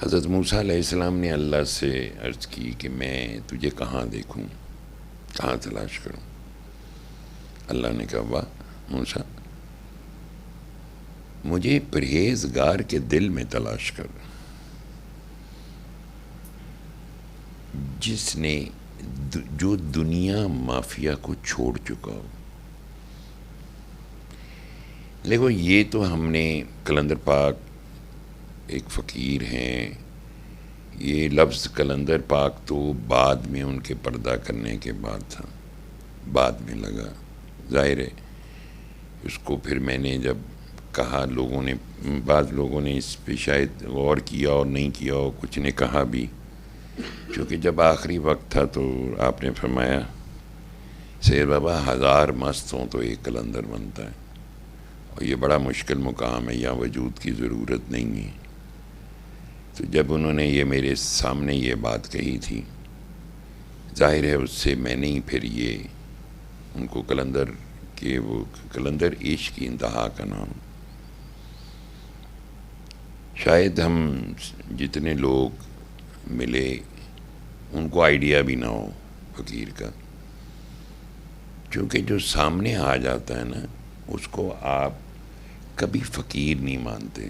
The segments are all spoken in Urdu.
حضرت موسیٰ علیہ السلام نے اللہ سے عرض کی کہ میں تجھے کہاں دیکھوں، کہاں تلاش کروں؟ اللہ نے کہا واہ موسیٰ، مجھے پرہیزگار کے دل میں تلاش کر، جس نے جو دنیا مافیا کو چھوڑ چکا ہو۔ دیکھو یہ تو ہم نے کلندر پاک ایک فقیر ہیں، یہ لفظ کلندر پاک تو بعد میں ان کے پردہ کرنے کے بعد تھا، بعد میں لگا، ظاہر ہے اس کو پھر میں نے جب کہا، لوگوں نے بعض لوگوں نے اس پہ شاید غور کیا اور نہیں کیا، اور کچھ نے کہا بھی، چونکہ جب آخری وقت تھا تو آپ نے فرمایا سیر بابا 1000 مست ہوں تو ایک کلندر بنتا ہے، اور یہ بڑا مشکل مقام ہے، یہاں وجود کی ضرورت نہیں ہے۔ تو جب انہوں نے یہ میرے سامنے یہ بات کہی تھی، ظاہر ہے اس سے میں نے پھر یہ ان کو کلندر کہ وہ کلندر عشق کی انتہا کا نام، شاید ہم جتنے لوگ ملے ان کو آئیڈیا بھی نہ ہو فقیر کا، چونکہ جو سامنے آ جاتا ہے نا اس کو آپ کبھی فقیر نہیں مانتے،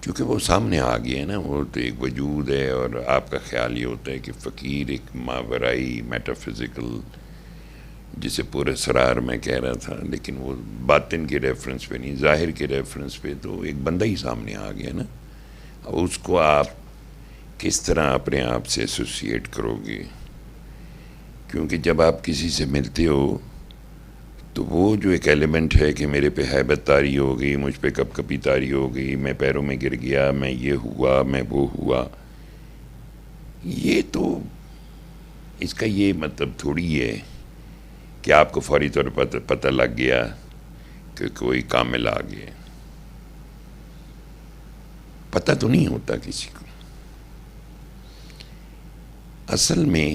کیونکہ وہ سامنے آ گیا ہے نا، وہ تو ایک وجود ہے، اور آپ کا خیال یہ ہوتا ہے کہ فقیر ایک ماورائی میٹافزیکل، جسے پورے سرار میں کہہ رہا تھا، لیکن وہ باطن کے ریفرنس پہ نہیں، ظاہر کے ریفرنس پہ تو ایک بندہ ہی سامنے آ گیا نا، اور اس کو آپ کس طرح اپنے آپ سے ایسوسیٹ کرو گے؟ کیونکہ جب آپ کسی سے ملتے ہو تو وہ جو ایک ایلیمنٹ ہے کہ میرے پہ ہیبت طاری ہو گئی، مجھ پہ کپ کپی طاری ہو گئی، میں پیروں میں گر گیا، میں یہ ہوا، میں وہ ہوا، یہ تو اس کا یہ مطلب تھوڑی ہے کہ آپ کو فوری طور پر پتہ لگ گیا کہ کوئی کامل آ گیا، پتہ تو نہیں ہوتا کسی کو۔ اصل میں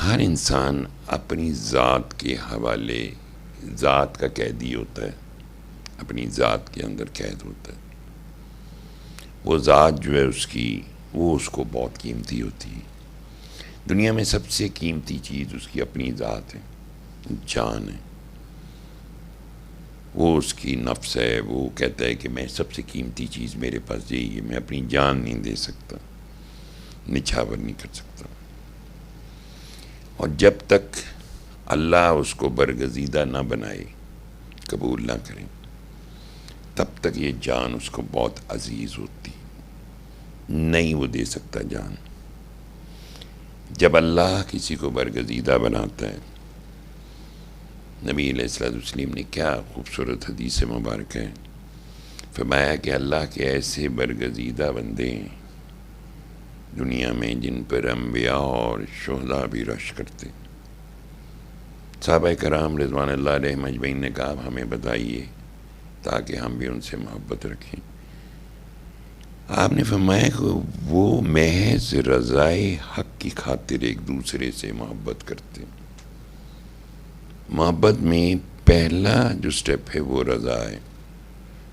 ہر انسان اپنی ذات کے حوالے، ذات کا قیدی ہوتا ہے، اپنی ذات کے اندر قید ہوتا ہے، وہ ذات جو ہے اس کی، وہ اس کو بہت قیمتی ہوتی ہے، دنیا میں سب سے قیمتی چیز اس کی اپنی ذات ہے، جان ہے، وہ اس کی نفس ہے، وہ کہتا ہے کہ میں سب سے قیمتی چیز میرے پاس یہی ہے، میں اپنی جان نہیں دے سکتا، نچھاور نہیں کر سکتا، اور جب تک اللہ اس کو برگزیدہ نہ بنائے، قبول نہ کرے، تب تک یہ جان اس کو بہت عزیز ہوتی، نہیں وہ دے سکتا جان۔ جب اللہ کسی کو برگزیدہ بناتا ہے، نبی علیہ الصلوۃ والسلام نے کیا خوبصورت حدیث مبارک ہے، فرمایا کہ اللہ کے ایسے برگزیدہ بندے ہیں دنیا میں جن پر انبیاء اور شہداء بھی رشک کرتے۔ صحابہ کرام رضوان اللہ علیہ مجمعین نے کہا ہمیں بتائیے تاکہ ہم بھی ان سے محبت رکھیں۔ آپ نے فرمایا کہ وہ محض رضائے حق کی خاطر ایک دوسرے سے محبت کرتے، محبت میں پہلا جو سٹیپ ہے وہ رضا ہے،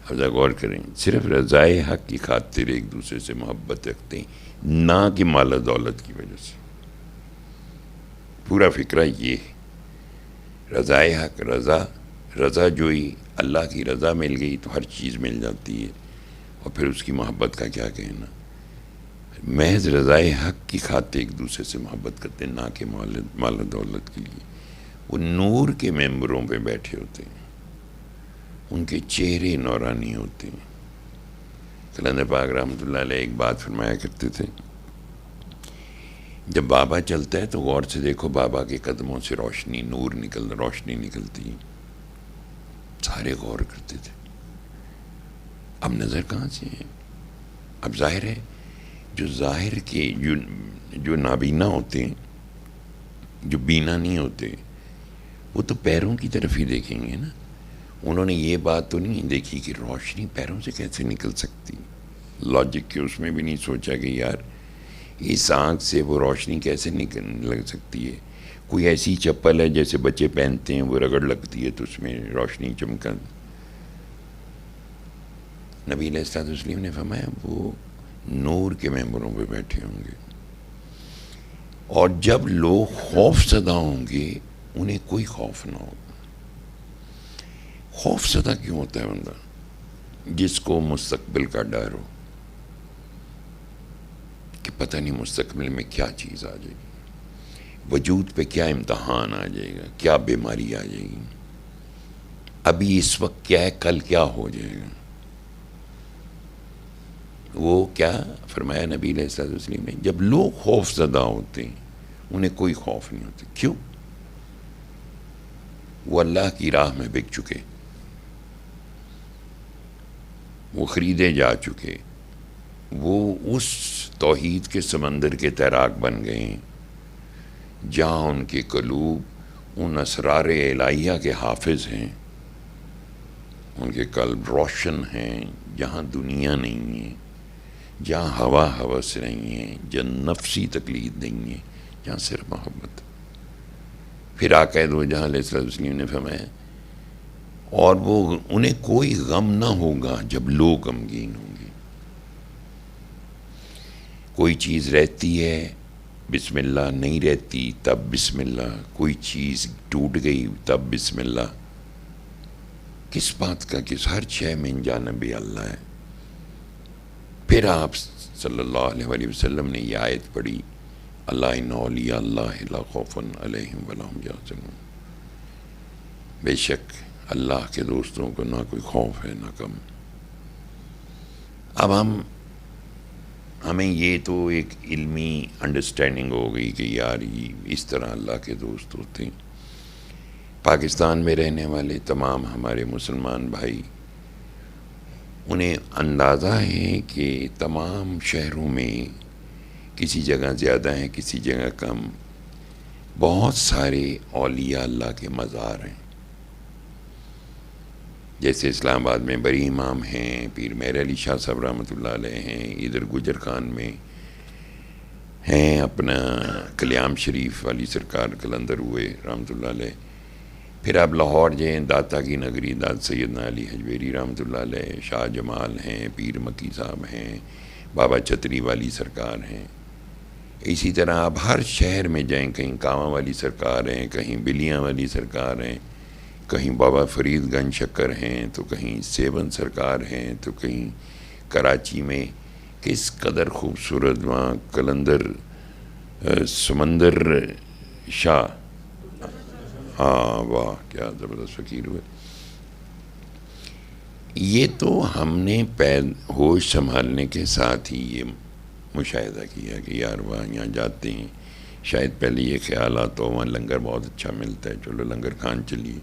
اب غور کریں، صرف رضائے حق کی خاطر ایک دوسرے سے محبت رکھتے ہیں، نہ کہ مال و دولت کی وجہ سے، پورا فکرہ یہ ہے، رضائے حق، رضا جوئی، اللہ کی رضا مل گئی تو ہر چیز مل جاتی ہے، اور پھر اس کی محبت کا کیا کہنا، محض رضائے حق کی خاطر ایک دوسرے سے محبت کرتے ہیں، نہ کہ مال و دولت کے لیے۔ وہ نور کے ممبروں پہ بیٹھے ہوتے ہیں، ان کے چہرے نورانی ہوتے ہیں۔ کلندر پاک رحمۃ اللہ علیہ ایک بات فرمایا کرتے تھے، جب بابا چلتا ہے تو غور سے دیکھو، بابا کے قدموں سے روشنی نکلتی ہے، سارے غور کرتے تھے، اب نظر کہاں سے ہے؟ اب ظاہر ہے جو ظاہر کے جو نابینا ہوتے ہیں، جو بینا نہیں ہوتے، وہ تو پیروں کی طرف ہی دیکھیں گے نا، انہوں نے یہ بات تو نہیں دیکھی کہ روشنی پیروں سے کیسے نکل سکتی، لاجک کے اس میں بھی نہیں سوچا کہ یار اس آنکھ سے وہ روشنی کیسے لگ سکتی ہے، کوئی ایسی چپل ہے جیسے بچے پہنتے ہیں، وہ رگڑ لگتی ہے تو اس میں روشنی چمکا، نبی علیہ الصلوۃ والسلام نے فرمایا وہ نور کے ممبروں پہ بیٹھے ہوں گے، اور جب لوگ خوف زدہ ہوں گے انہیں کوئی خوف نہ ہوگا۔ خوف زدہ کیوں ہوتا ہے بندہ؟ جس کو مستقبل کا ڈر ہو کہ پتہ نہیں مستقبل میں کیا چیز آ جائے گی، وجود پہ کیا امتحان آ جائے گا، کیا بیماری آ جائے گی، ابھی اس وقت کیا ہے، کل کیا ہو جائے گا۔ وہ کیا فرمایا نبی علیہ الصلوۃ والسلام نے، جب لوگ خوف زدہ ہوتے ہیں انہیں کوئی خوف نہیں ہوتا۔ کیوں؟ وہ اللہ کی راہ میں بک چکے، وہ خریدے جا چکے، وہ اس توحید کے سمندر کے تیراک بن گئے ہیں جہاں ان کے قلوب ان اسرار الہیہ کے حافظ ہیں، ان کے قلب روشن ہیں، جہاں دنیا نہیں ہے، جہاں ہوا ہوس نہیں ہے، جہاں نفسی تقلید نہیں ہے، جہاں صرف محبت۔ پھر آقا دو جہاں علیہ الصلوۃ والسلام نے فرمایا اور وہ انہیں کوئی غم نہ ہوگا جب لوگ غمگین ہوں گے۔ کوئی چیز رہتی ہے بسم اللہ، نہیں رہتی تب بسم اللہ، کوئی چیز ٹوٹ گئی تب بسم اللہ۔ کس بات کا؟ کس ہر شے میں جانب اللہ ہے۔ پھر آپ صلی اللہ علیہ وآلہ وسلم نے یہ آیت پڑھی، اللہ ان اولیاء اللہ لا خوف علیہم ولا هم یحزنون، بے شک اللہ کے دوستوں کو نہ کوئی خوف ہے نہ غم۔ اب ہمیں یہ تو ایک علمی انڈرسٹینڈنگ ہو گئی کہ یار یہ اس طرح اللہ کے دوست ہوتے ہیں۔ پاکستان میں رہنے والے تمام ہمارے مسلمان بھائی، انہیں اندازہ ہے کہ تمام شہروں میں کسی جگہ زیادہ ہیں، کسی جگہ کم، بہت سارے اولیاء اللہ کے مزار ہیں۔ جیسے اسلام آباد میں بری امام ہیں، پیر مہر علی شاہ صاحب رحمۃ اللہ علیہ ہیں، ادھر گجر خان میں ہیں اپنا کلیام شریف والی سرکار قلندر ہوئے رحمۃ اللہ علیہ۔ پھر آپ لاہور جائیں، داتا کی نگری داد سیدنا علی حجویری رحمۃ اللہ علیہ، شاہ جمال ہیں، پیر مکی صاحب ہیں، بابا چتری والی سرکار ہیں۔ اسی طرح آپ ہر شہر میں جائیں، کہیں کاواں والی سرکار ہیں، کہیں بلیاں والی سرکار ہیں، کہیں بابا فرید گنج شکر ہیں، تو کہیں سیون سرکار ہیں، تو کہیں کراچی میں کس قدر خوبصورت وہاں قلندر سمندر شاہ، ہاں واہ کیا زبردست فقیر ہوئے۔ یہ تو ہم نے ہوش سنبھالنے کے ساتھ ہی یہ مشاہدہ کیا کہ یار وہاں یہاں جاتے ہیں، شاید پہلے یہ خیال آتا ہو وہاں لنگر بہت اچھا ملتا ہے، چلو لنگر کھان چلیے۔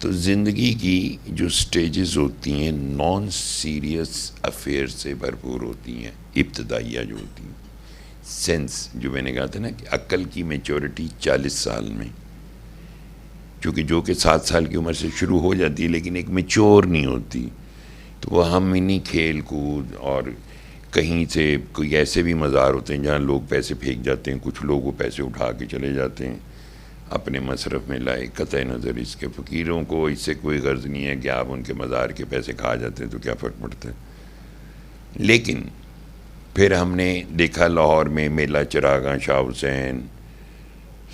تو زندگی کی جو سٹیجز ہوتی ہیں نان سیریس افیئر سے بھرپور ہوتی ہیں، ابتدائیہ جو ہوتی ہیں، سینس جو میں نے کہا تھا نا کہ عقل کی میچورٹی 40 سال میں، چونکہ جو کہ 7 سال کی عمر سے شروع ہو جاتی ہے لیکن ایک میچور نہیں ہوتی، تو وہ ہم انہیں کھیل کود اور کہیں سے کوئی ایسے بھی مزار ہوتے ہیں جہاں لوگ پیسے پھینک جاتے ہیں، کچھ لوگ وہ پیسے اٹھا کے چلے جاتے ہیں اپنے مصرف میں لائے، قطع نظر اس کے فقیروں کو اس سے کوئی غرض نہیں ہے کہ آپ ان کے مزار کے پیسے کھا جاتے ہیں تو کیا فرق پڑتا ہے۔ لیکن پھر ہم نے دیکھا لاہور میں میلہ چراغاں شاہ حسین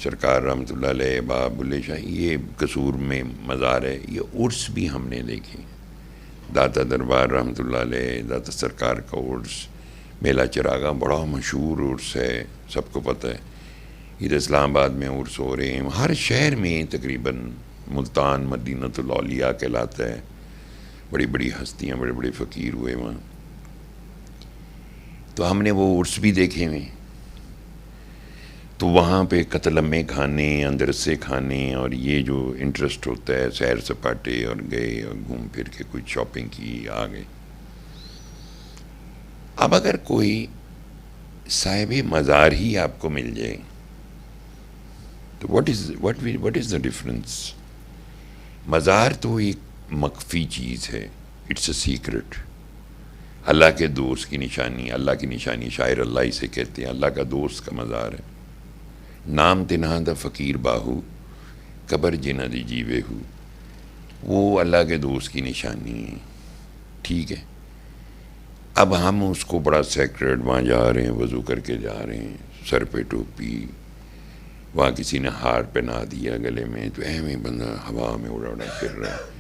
سرکار رحمۃ اللہ علیہ، باب بلے شاہ، یہ قصور میں مزار ہے، یہ عرس بھی ہم نے دیکھے، داتا دربار رحمۃ اللہ علیہ، داتا سرکار کا عرس، میلہ چراغاں بڑا مشہور عرس ہے، سب کو پتہ ہے۔ ادھر اسلام آباد میں عرس ہو رہے ہیں، ہر شہر میں تقریباً، ملتان مدینۃ الاولیاء کہلاتا ہے، بڑی بڑی ہستیاں، بڑے بڑے فقیر ہوئے وہاں، تو ہم نے وہ عرس بھی دیکھے ہوئے۔ تو وہاں پہ قتلمے کھانے، اندرسے کھانے، اور یہ جو انٹرسٹ ہوتا ہے سیر سپاٹے، اور گئے اور گھوم پھر کے کچھ شاپنگ کی، آ گئے۔ اب اگر کوئی صاحب مزار ہی آپ کو مل جائے تو what is the difference؟ مزار تو ایک مخفی چیز ہے، اٹس اے سیکرٹ، اللہ کے دوست کی نشانی، اللہ کی نشانی شاعر اللہ اسے کہتے ہیں، اللہ کا دوست کا مزار ہے۔ نام تنہا دا فقیر باہو، قبر جنہ دی جیوے ہو، وہ اللہ کے دوست کی نشانی ہے۔ ٹھیک ہے. اب ہم اس کو بڑا سیکریٹ وہاں جا رہے ہیں, وضو کر کے جا رہے ہیں, سر پہ ٹوپی, وہاں کسی نے ہار پہنا دیا گلے میں تو ایم ہی بندہ ہوا میں اڑا اڑا پھر رہا ہے,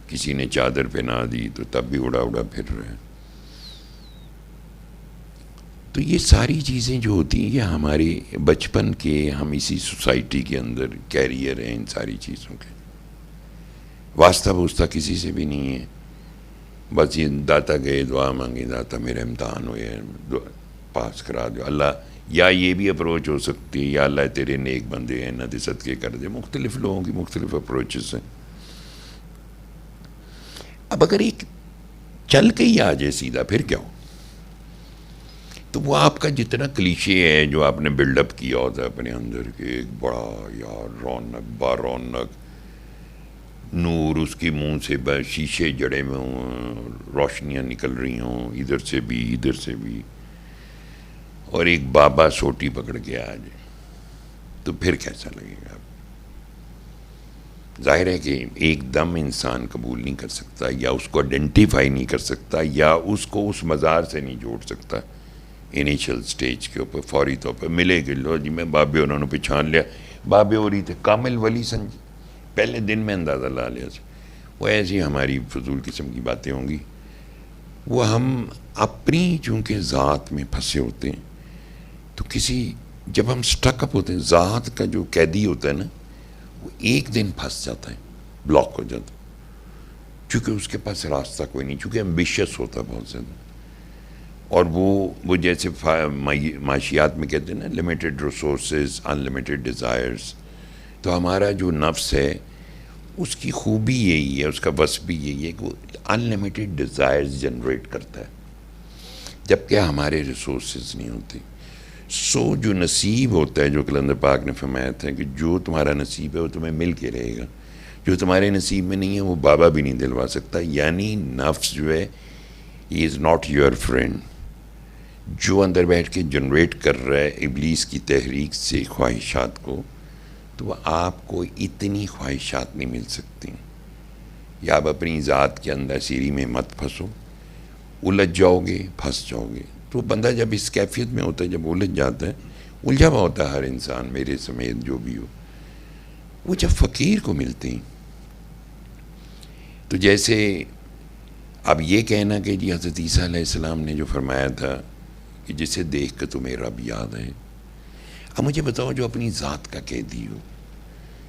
کسی نے چادر پہنا دی تو تب بھی اڑا اڑا پھر رہا ہے. تو یہ ساری چیزیں جو ہوتی ہیں یہ ہمارے بچپن کے, ہم اسی سوسائٹی کے اندر کیریئر ہیں ان ساری چیزوں کے. واسطہ بوسطہ کسی سے بھی نہیں ہے, بس یہ داتا گئے دعا مانگی, داتا میرے امتحان ہوئے پاس کرا دو اللہ, یا یہ بھی اپروچ ہو سکتی ہے, یا اللہ تیرے نیک بندے ہیں نہ صدقے کر دے. مختلف لوگوں کی مختلف اپروچز ہیں. اب اگر ایک چل کے ہی آ جائے سیدھا پھر کیا ہو, تو وہ آپ کا جتنا کلیشے ہے جو آپ نے بلڈ اپ کیا ہوتا ہے اپنے اندر کہ ایک بڑا یار رونق با رونق نور, اس کے منہ سے شیشے جڑے میں ہوں, روشنیاں نکل رہی ہوں ادھر سے بھی ادھر سے بھی, اور ایک بابا سوٹی پکڑ کے آ جائے تو پھر کیسا لگے گا. ظاہر ہے کہ ایک دم انسان قبول نہیں کر سکتا, یا اس کو آئیڈینٹیفائی نہیں کر سکتا, یا اس کو اس مزار سے نہیں جوڑ سکتا. انیشل سٹیج کے اوپر فوری طور پر ملے کہ لو جی میں بابے انہوں نے پہچان لیا, بابے ہو رہی تھے کامل ولی سمجھ, پہلے دن میں اندازہ لا لیا. وہ ایسی ہماری فضول قسم کی باتیں ہوں گی. وہ ہم اپنی چونکہ ذات میں پھنسے ہوتے ہیں, تو کسی جب ہم سٹک اپ ہوتے ہیں, ذات کا جو قیدی ہوتا ہے نا وہ ایک دن پھنس جاتا ہے, بلاک ہو جاتا ہے, چونکہ اس کے پاس راستہ کوئی نہیں, چونکہ ایمبیشس ہوتا ہے بہت زیادہ. اور وہ جیسے معاشیات میں کہتے ہیں نا لمیٹڈ ریسورسز ان لمیٹڈ ڈیزائرز. تو ہمارا جو نفس ہے اس کی خوبی یہی ہے, اس کا وصف بھی یہی ہے کہ وہ ان لمیٹڈ ڈیزائرز جنریٹ کرتا ہے, جبکہ ہمارے ریسورسز نہیں ہوتے. جو نصیب ہوتا ہے, جو کلندر پاک نے فرمایا تھا کہ جو تمہارا نصیب ہے وہ تمہیں مل کے رہے گا, جو تمہارے نصیب میں نہیں ہے وہ بابا بھی نہیں دلوا سکتا. یعنی نفس جو ہے ہی از ناٹ یور فرینڈ. جو اندر بیٹھ کے جنریٹ کر رہا ہے ابلیس کی تحریک سے خواہشات کو, تو وہ آپ کو اتنی خواہشات نہیں مل سکتی. یا آپ اپنی ذات کے اندر سیری میں مت پھنسو, الجھ جاؤ گے, پھنس جاؤ گے. تو بندہ جب اس کیفیت میں ہوتا ہے, جب الجھ جاتا ہے, الجھا ہوا ہوتا ہے ہر انسان میرے سمیت جو بھی ہو, وہ جب فقیر کو ملتے ہیں تو جیسے اب یہ کہنا کہ جی حضرت عیسیٰ علیہ السلام نے جو فرمایا تھا کہ جسے دیکھ کے تمہیں رب یاد ہے. اب مجھے بتاؤ جو اپنی ذات کا قیدی ہو,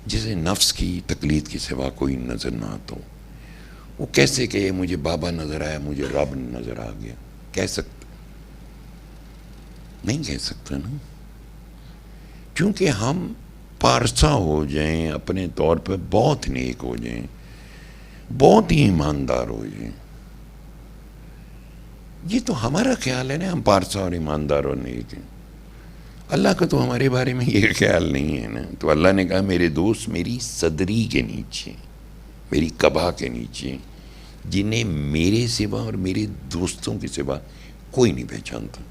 جسے نفس کی تقلید کے سوا کوئی نظر نہ آتا ہو, وہ کیسے کہے مجھے بابا نظر آیا, مجھے رب نظر آ گیا؟ کہہ سکتا نہیں, کہہ سکتا نا. چونکہ ہم پارسا ہو جائیں, اپنے طور پہ بہت نیک ہو جائیں, بہت ہی ایماندار ہو جائیں, یہ تو ہمارا خیال ہے نا ہم پارسا اور ایماندار اور نیک ہیں. اللہ کا تو ہمارے بارے میں یہ خیال نہیں ہے نا. تو اللہ نے کہا میرے دوست میری صدری کے نیچے, میری قبا کے نیچے, جنہیں میرے سوا اور میرے دوستوں کے سوا کوئی نہیں پہچانتا.